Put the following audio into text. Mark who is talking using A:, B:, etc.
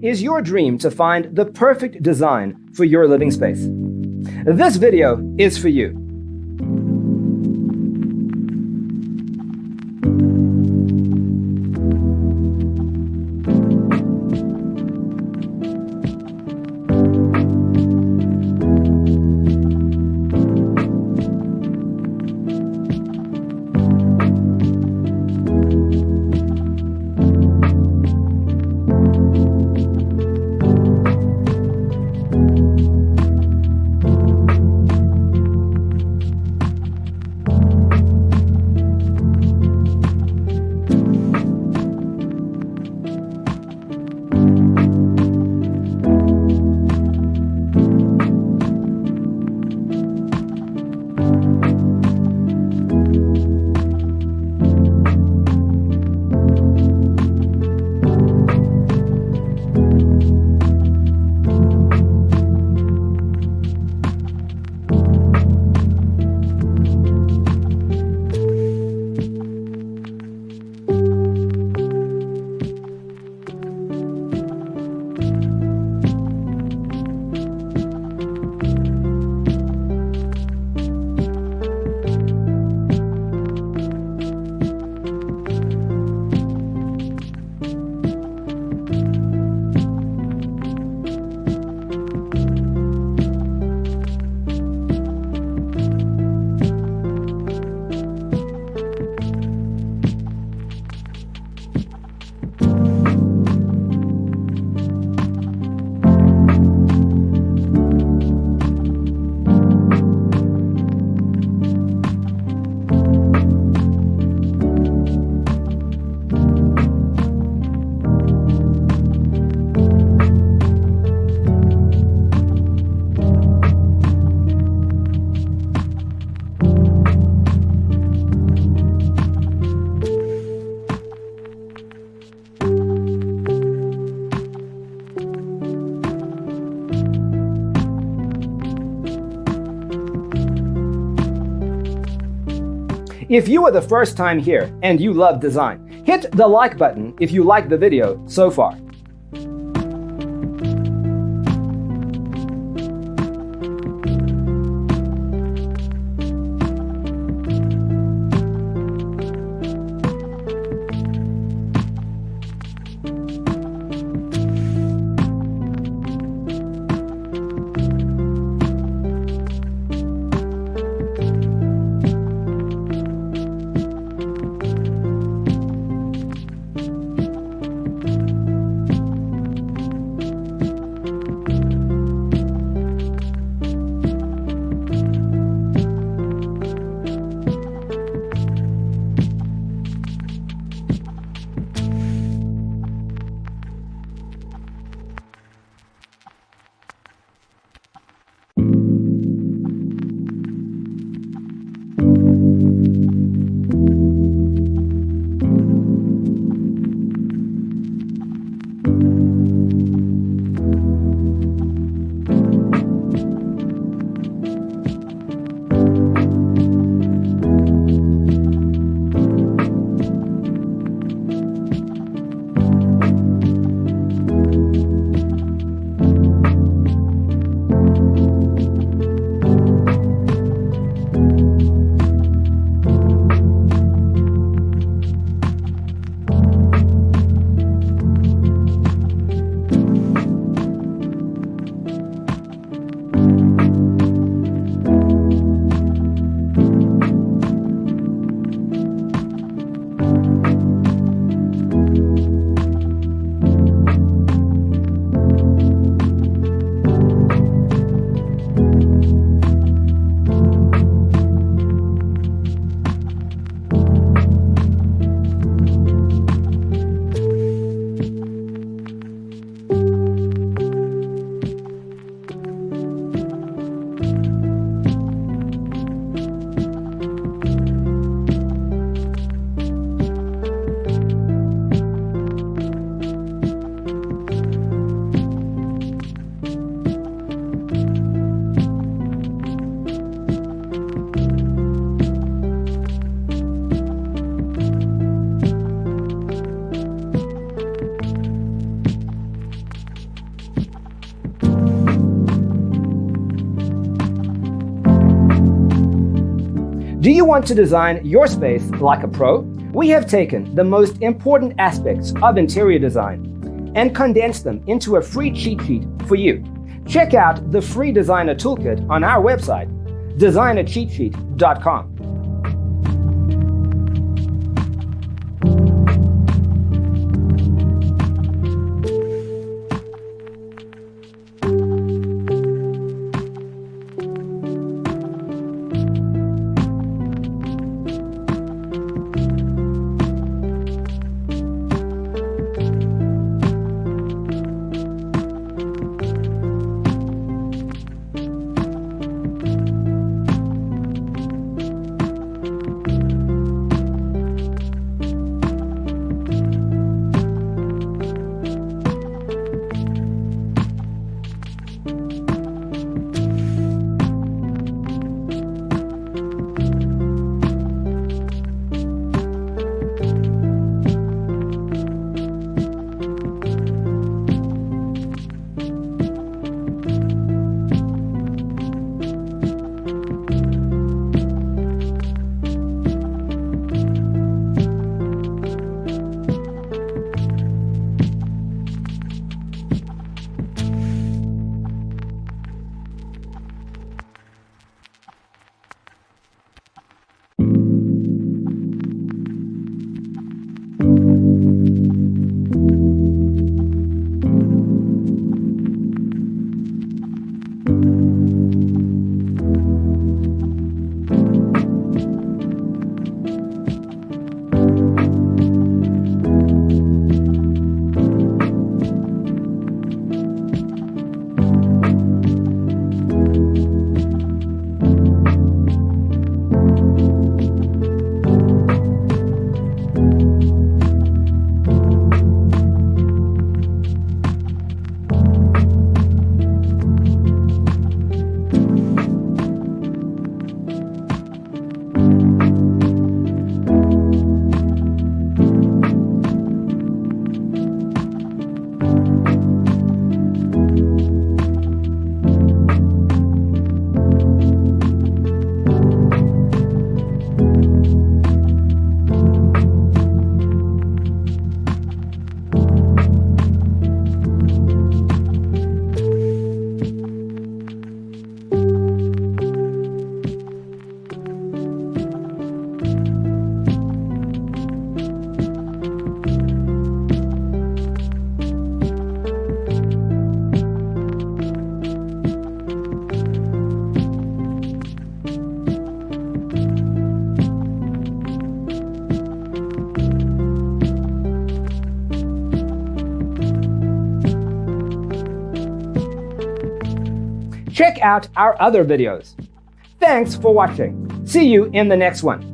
A: is your dream to find the perfect design for your living space? This video is for you. If you are the first time here and you love design, hit the like button if you like the video so far. Do you want to design your space like a pro? We have taken the most important aspects of interior design and condensed them into a free cheat sheet for you. Check out the free designer toolkit on our website, designercheatsheet.com. Check out our other videos. Thanks for watching. See you in the next one.